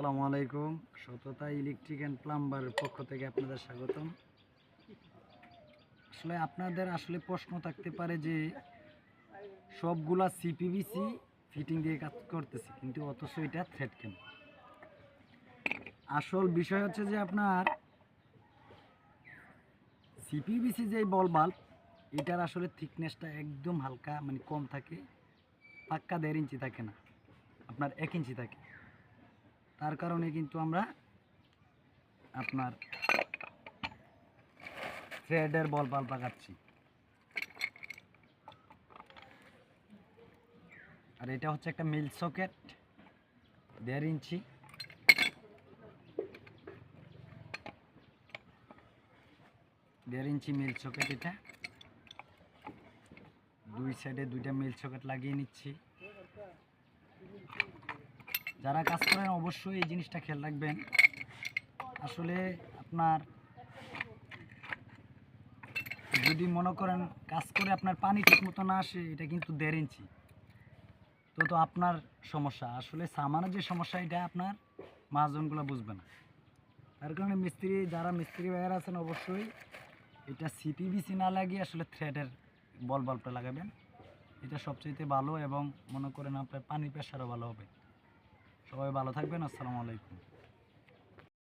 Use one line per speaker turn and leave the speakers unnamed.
আসসালামু আলাইকুম। সততা ইলেকট্রিক অ্যান্ড প্লাম্বারের পক্ষ থেকে আপনাদের স্বাগতম। আপনাদের প্রশ্ন থাকতে পারে যে সবগুলা সিপিভিসি ফিটিং দিয়ে কাজ করতেছি, কিন্তু অথচ এটা থ্রেড কেন? আসল বিষয় হচ্ছে যে আপনার সিপিভিসি যে বল বাল্ব, এটার আসলে থিকনেসটা একদম হালকা, মানে কম থাকে। পাক্কা 1.5 ইঞ্চি থাকে না, আপনার 1 ইঞ্চি থাকে। তার কারণে কিন্তু আমরা আপনার থ্রেডের বল বাল্ব লাগাচ্ছি। আর এটা হচ্ছে একটা মিল সকেট 1.5 ইঞ্চি। মিল সকেট। এটা দুই সাইডে 2টা মিল সকেট লাগিয়ে নিচ্ছি। যারা কাজ করেন অবশ্যই এই জিনিসটা খেয়াল রাখবেন। আসলে আপনার যদি মনে করেন কাজ করে আপনার পানি ঠিক মতো না আসে, এটা কিন্তু 1.5 ইঞ্চি, তো আপনার সমস্যা। আসলে সামানের যে সমস্যা, এটা আপনার মহাজনগুলো বুঝবে না। তার কারণে যারা মিস্ত্রি ভাইয়ারা আছেন, অবশ্যই এটা সিপিভিসি না লাগিয়ে আসলে থ্রেডের বল বাল্বটা লাগাবেন। এটা সবচেয়ে ভালো, এবং মনে করেন আপনার পানির প্রেশারও ভালো হবে। সবাই ভালো থাকবেন। আসসালামু আলাইকুম।